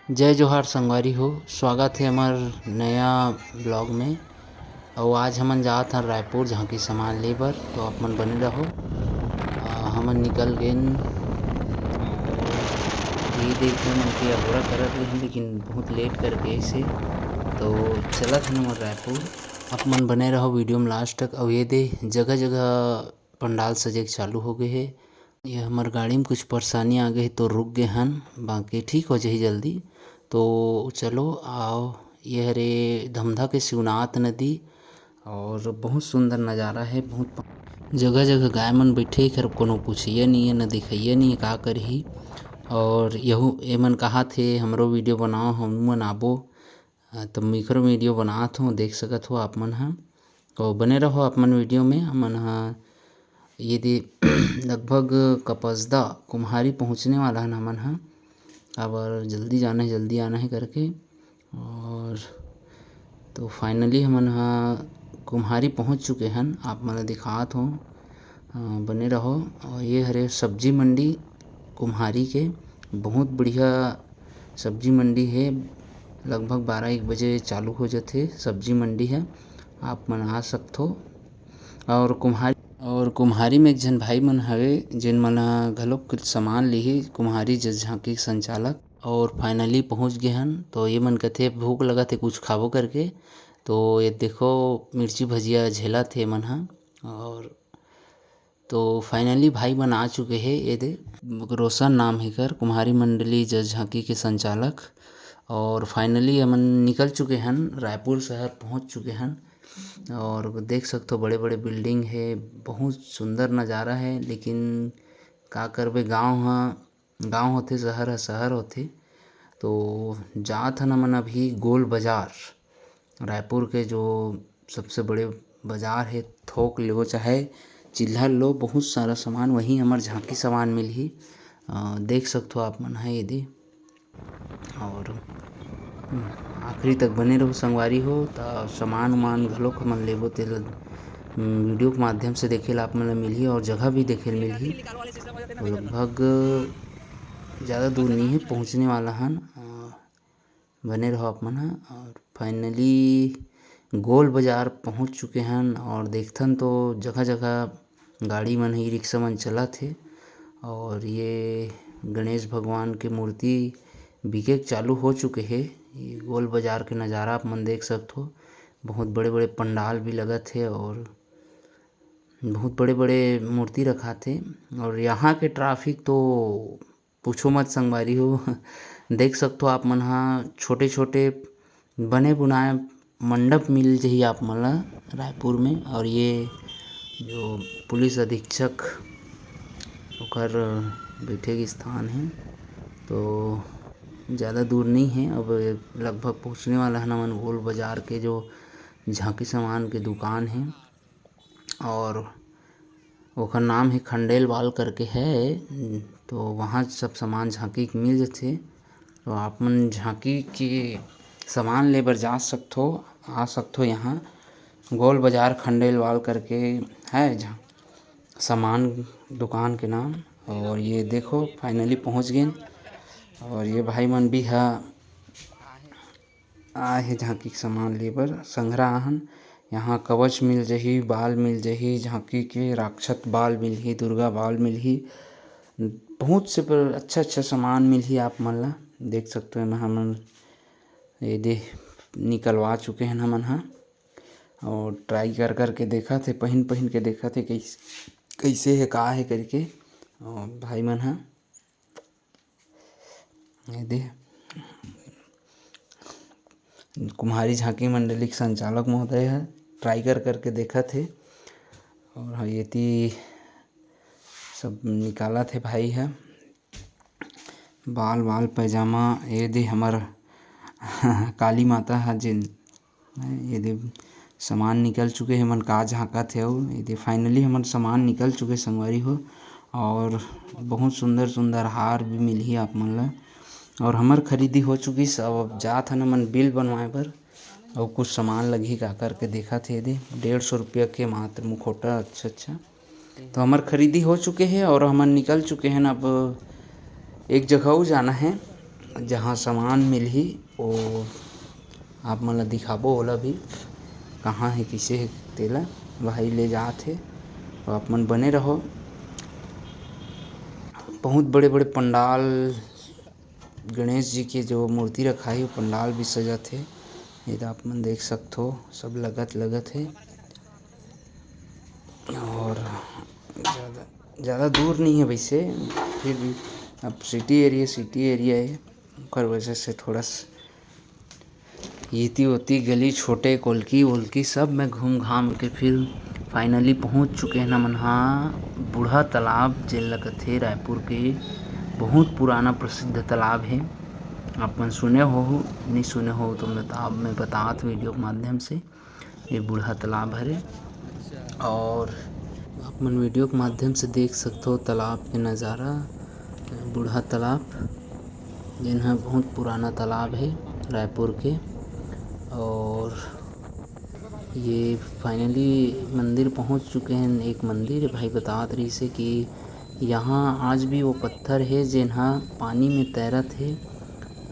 जय जोहार संगवारी हो। स्वागत है हमार नया ब्लॉग में। और आज हमन जात हन रायपुर जहाँ की सामान ले बर, तो आप मन बने रहो। हमन निकल गए ये देखे मन के अबोरा करत रहे, लेकिन बहुत लेट करके ऐसे तो चलत हन हमन रायपुर। आप मन बने रहो वीडियो में लास्ट तक। और ये दे जगह जगह पंडाल सजे चालू हो गए है। ये हमार गाड़ी में कुछ परेशानी आ गई तो रुक गए हन, बाकी ठीक हो जाही जल्दी। तो चलो आओ, ये हरे धमधा के शिवनाथ नदी और बहुत सुंदर नज़ारा है। बहुत जगह जगह गाय मन बैठे, खर कोनो पूछिए नहीं है न दिखाइए नहीं है का करही। और यहू एमन कहा थे हमरो वीडियो बनाओ, हम मन आबो। तो मिक्रो वीडियो बनात हूँ, देख सकत हो आप मन ह। तो बने रहो आप मन वीडियो में। हमन ह यदि लगभग कपसदा कुम्हारी पहुँचने वाला है हमन ह। अब जल्दी जाना है, जल्दी आना है करके। और तो फाइनली हमन ह कुम्हारी पहुँच चुके हन, आप मन दिखात हो। बने रहो। और ये हरे सब्जी मंडी कुम्हारी के, बहुत बढ़िया सब्जी मंडी है। लगभग 12-1 बजे चालू हो जाते सब्जी मंडी है, आप मन आ सकते हो। और कुम्हारी में एक झन भाई मन हवे जिन मन घलोक कुछ सामान लिही, कुम्हारी झांकी संचालक। और फाइनली पहुंच गए हन। तो ये मन कथे भूख लगा थे कुछ खाबो करके। तो ये देखो मिर्ची भजिया झेला थे मन ह। और तो फाइनली भाई मन आ चुके हैं। ये दे रोशन नाम है कर, कुम्हारी मंडली जज झांकी के संचालक। और फाइनली हमन निकल चुके हन, रायपुर शहर पहुंच चुके हन। और देख सकते हो बड़े बड़े बिल्डिंग है, बहुत सुंदर नज़ारा है। लेकिन का करबे, गांव होथे, शहर होथे। तो जात हन हमन अभी गोल बाजार, रायपुर के जो सबसे बड़े बाजार है। थोक लो चाहे चिल्हर लो, बहुत सारा सामान वहीं हमार झांकी सामान मिलही। देख सकते हो आप मन है यदि। और आखिरी तक बने रहो संगवारी हो। तो सामान उमान घलोक हमन लेबो ते वीडियो के माध्यम से देखे ला आप मन मिलही, और जगह भी देखे ला मिलही। तो लगभग ज़्यादा दूर नहीं है, पहुंचने वाला हन। बने रहो आप मन। और फाइनली गोल बाजार पहुंच चुके हन। और देखथन तो जगह जगह गाड़ी मन ही, रिक्शा मन चला थे। और ये गणेश भगवान के मूर्ति बिके चालू हो चुके हैं। ये गोल बाजार के नज़ारा आप मन देख सकते हो। बहुत बड़े बड़े पंडाल भी लगा थे और बहुत बड़े बड़े मूर्ति रखा थे। और यहाँ के ट्रैफिक तो पूछो मत संगवारी हो। देख सकते हो आप मन हाँ, छोटे छोटे बने बुनाए मंडप मिल जाही आप मन ला रायपुर में। और ये जो पुलिस अधीक्षक ओकर बैठे के स्थान है। तो ज़्यादा दूर नहीं है, अब लगभग पहुंचने वाला है हमन गोल बाजार के जो झांकी सामान के दुकान है। और ओकर नाम है खंडेल वाल करके है। तो वहाँ सब सामान झांकी के मिल जाते। तो आप मन झांकी के सामान ले बर जा सकते हो, आ सकते हो यहाँ गोल बाजार खंडेल वाल करके है जहाँ सामान दुकान के नाम। और ये देखो फाइनली पहुँच गए। और ये भाई मन भी है आए हे झांकी के सामान ले बर, संघरा आहन। यहाँ कवच मिल जाही, बाल मिल जाही, झांकी के राक्षत बाल मिलही, दुर्गा बाल मिलही। बहुत से अच्छा अच्छा सामान मिलही आप मन ला। देख सकते हो हमन ये दे निकलवा चुके हैं हमन हा। और ट्राई कर के देखा थे, पहन के देखा थे कैसे है का है करके। और भाई मन हा ये दे कुम्हारी झांकी मंडली के संचालक महोदय है, ट्राई कर के देखा थे। और ये सब निकाला थे भाई है बाल पैजामा। ये दे हमार काली माता है जिन ये दे सामान निकल चुके हैं मन का झाँका थे। और ये दे फाइनली हमार सामान निकल चुके संगवारी हो। और बहुत सुंदर सुंदर हार भी मिलही आप मन ला। और हमार खरीदी हो चुकी। अब जात हन मन बिल बनवाए बर, और कुछ सामान लगही का करके देखा थे। दे 150 रुपया के मात्र मुखोटा अच्छा। तो हमार खरीदी हो चुके हैं और हमन निकल चुके हैं। अब एक जगह जाना है, जहाँ सामान मिलही वो आप मन ला दिखाबो, ओला भी कहाँ है किसे है तेला वही ले जात हे। तो आप मन बने रहो। बहुत बड़े बड़े पंडाल, गणेश जी के जो मूर्ति रखा है वो पंडाल भी सजत है। ये तो आप मन देख सकते हो, सब लगत है। और ज़्यादा दूर नहीं है वैसे, फिर भी अब सिटी एरिया है, ओकर वजह से थोड़ा येती ओती गली छोटे कोलकी वोलकी सब में घूम घाम के फिर फाइनली पहुंच चुके हैं हमन हाँ बूढ़ा तालाब, जेन ल कथे रायपुर के बहुत पुराना प्रसिद्ध तालाब है। आप मन सुने हो नहीं सुने हो तो मैं बतात वीडियो के माध्यम से। ये बूढ़ा तालाब हरे और आप मन वीडियो के माध्यम से देख सकते हो तालाब के नज़ारा। बूढ़ा तालाब जेन ह बहुत पुराना तालाब है रायपुर के। और ये फाइनली मंदिर पहुंच चुके हैं। एक मंदिर भाई बतात रही से कि यहाँ आज भी वो पत्थर है जेन ह पानी में तैरत है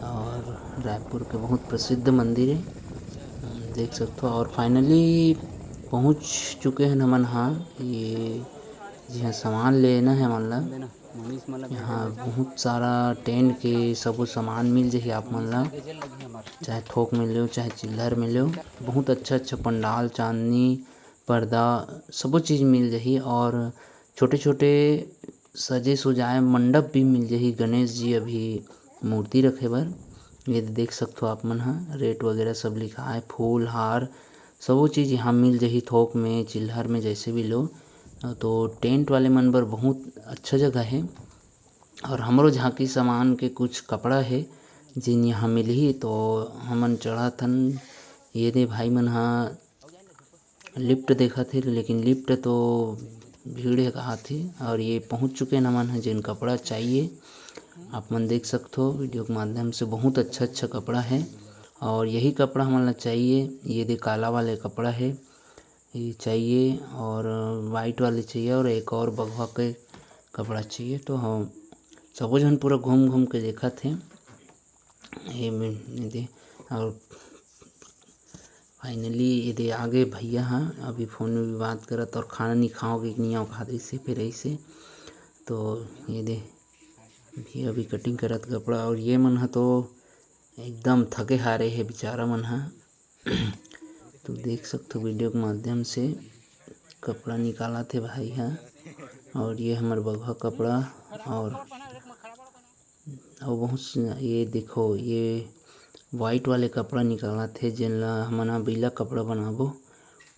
और रायपुर के बहुत प्रसिद्ध मंदिर है, देख सकते हो। और फाइनली पहुंच चुके हैं हमन हाँ ये जहाँ सामान लेना है हमन ला। यहाँ बहुत सारा टेंट के सबो सामान मिल जाही आप मन ला, चाहे थोक में लो चाहे चिल्हर में लो। बहुत अच्छा पंडाल, चांदनी, पर्दा सबो चीज़ मिल जाही। और छोटे छोटे सजे सुजाए मंडप भी मिल जाही गणेश जी अभी मूर्ति रखे बर। ये देख सकते हो आप मन हा, रेट वगैरह सब लिखा है, फूल हार सबो चीज़ यहाँ मिल जाही थोक में चिल्हर में जैसे भी लो। तो टेंट वाले मन बर बहुत अच्छा जगह है। और हमरो झांकी सामान के कुछ कपड़ा है जिन यहाँ मिलही, तो हमन चढ़त हन। ये दे भाई मन हा लिफ्ट देखा थे, लेकिन लिफ्ट तो भीड़ है कहा थी। और ये पहुँच चुके हैं हमन जिन कपड़ा चाहिए आप मन देख सकते हो वीडियो के माध्यम से। बहुत अच्छा कपड़ा है और यही कपड़ा हमन ला चाहिए। ये दे काला वाले कपड़ा है ये चाहिए और वाइट वाले चाहिए और एक और बगवा के कपड़ा चाहिए। तो हम सबो जन पूरा घूम घूम के देखा थे ये दे। और फाइनली ये दे आगे भैया हाँ अभी फ़ोन में भी बात करत और खाना नहीं खाओगे कि नहीं आओ खा से फिर ऐसे। तो ये दे भैया अभी कटिंग करत कपड़ा। और ये मन हा तो एकदम थके हारे है बेचारा मन हा तो देख सकते हो वीडियो के माध्यम से कपड़ा निकाला थे भाई हा। और ये हमारे बगवा कपड़ा और बहुत ये देखो ये वाइट वाले कपड़ा निकाला थे जिन ला हमन हा बीला कपड़ा बनाबो।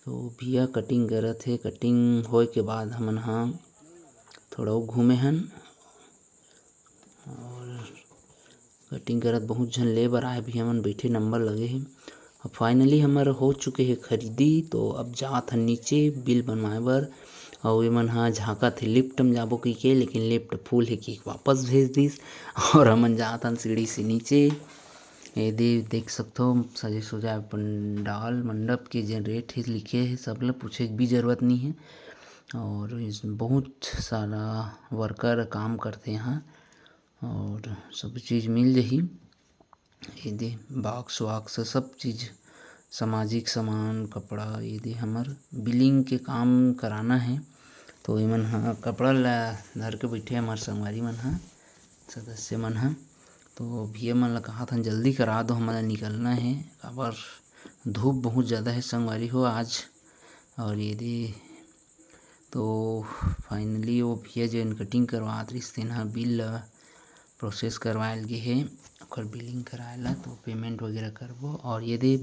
तो भैया कटिंग करत है, कटिंग होए के बाद हमन हा थोड़ा घूमे हन और कटिंग करत बहुत झन लेबर आए भी हमन बैठे नंबर लगे हैं। अब फाइनली हमारा हो चुके हैं खरीदी। तो अब जात हन नीचे बिल बनवाए बर। और ये मन हा झाँका थे लिफ्ट में जाबो कही के, लेकिन लिफ्ट फुल है कि वापस भेज दिस। और हमन जात हन सीढ़ी से नीचे। ये देख सकते हो सजे सुजाए पंडाल मंडप के जो रेट है लिखे है, सब ला पूछे भी जरूरत नहीं है। और इसमें बहुत सारा वर्कर काम करते यहाँ और सब चीज़ मिल जाही। ये दे बॉक्स वाक्स सब चीज़ सामाजिक सामान कपड़ा। ये दे हमार बिलिंग के काम कराना है। तो ये मन हा कपड़ा ला धर के बैठे हमारे संगवारी मन हा सदस्य मन हा। तो भैया मन ला कहा था जल्दी करा दो हमारा निकलना है, काबर धूप बहुत ज़्यादा है संगवारी हो आज। और ये दे तो फाइनली वो भैया जो कटिंग करवात रहिस तेन हा बिल प्रोसेस करवायल गे हे, ओकर बिलिंग कराए ला तो पेमेंट वगैरह करबो। और यदि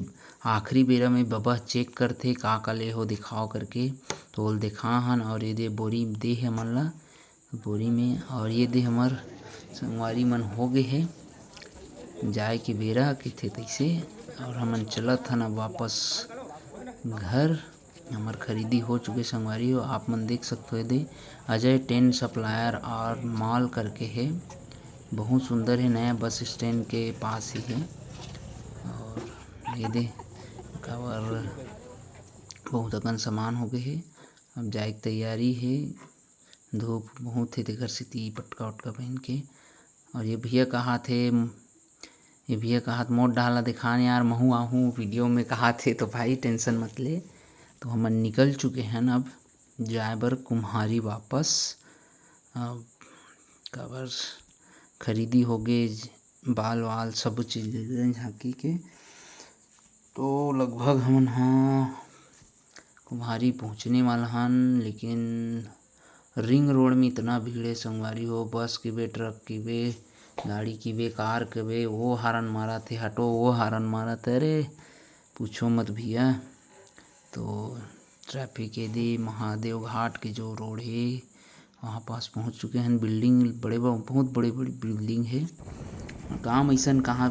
आखिरी बेरा में बाबा चेक करथे का ले हो दिखाओ करके, तो ओल देखा हन। और ये दे बोरी दे हे हमन ला बोरी में। और ये दे हमर संगवारी मन हो गए है जाए के बेरा के थे तैसे। और हमन चलत हन अब वापस घर। हमार खरीदी हो चुके संगवारी हो, आप मन देख सकते हो। दे अजय टेंट सप्लायर और मॉल करके है, बहुत सुंदर है, नया बस स्टैंड के पास ही है। और ये दे काबर बहुत अकन सामान हो गए है, अब जाए की तैयारी है। धूप बहुत है तेकर सेती पटका वटका पहन के। और ये भैया कहा थे ये भैया कहा मोट डाला दिखान यार महू आहूँ वीडियो में कहा थे, तो भाई टेंशन मत ले। तो हम निकल चुके हैं अब जाए बर कुम्हारी वापस। अब काबर खरीदी हो गए, बाल वाल सब चीज़ ले गए झांकी के। तो लगभग हमन हाँ कुम्हारी पहुँचने वाला हन, लेकिन रिंग रोड में इतना भीड़ है संगवारी हो, बस की बे, ट्रक की बे, गाड़ी की बे, कार के बे, वो हारन मारा थे, हटो वो हारन मारा थे, अरे पूछो मत भैया। तो ट्रैफिक यदि महादेव घाट की जो रोड है वहाँ पास पहुँच चुके हैं। बिल्डिंग बहुत बड़ी बड़ी बिल्डिंग है, काम ऐसा कहाँ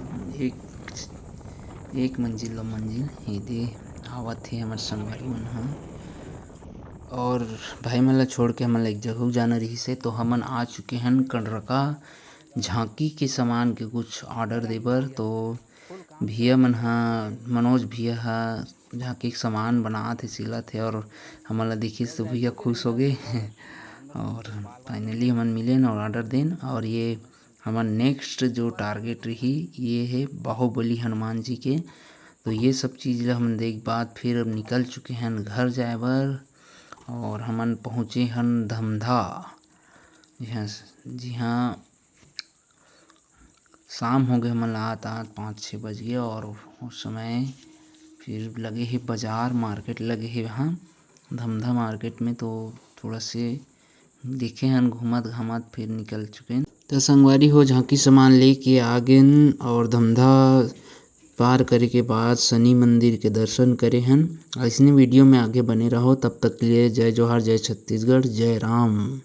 एक मंजिल दो मंजिल यदि आवत है हमारे संगवारी मन हाँ। और भाई मन ला छोड़ के हमन ला एक जगह जाना रही से, तो हमन आ चुके हैं कंडरका झांकी के सामान के कुछ ऑर्डर देबर। तो भैया मन हा मनोज भैया हा झांकी के सामान बनात हे, सिलत हे, और हमन ला देखिस तो भैया खुश हो गए और फाइनली हमन मिलेन और ऑर्डर देन। और ये हमन नेक्स्ट जो टारगेट रही ये है बाहुबली हनुमान जी के। तो ये सब चीज़ ला हमन देख बाद फिर अब निकल चुके हैं घर जाए बर। और हमन पहुँचे हन धमधा, जी हाँ शाम हो गए, हमन ला आत 5-6 बज गए। और उस समय फिर लगे है बाज़ार मार्केट लगे है वहाँ धमधा मार्केट में। तो थोड़ा से देखे हन घूमत घामत फिर निकल चुके हैं। तो संगवारी हो झांकी सामान लेके आ गए और धमधा पार करे के बाद शनि मंदिर के दर्शन करे हन। ऐसने वीडियो में आगे बने रहो, तब तक के लिए जय जोहार, जय छत्तीसगढ़, जय राम।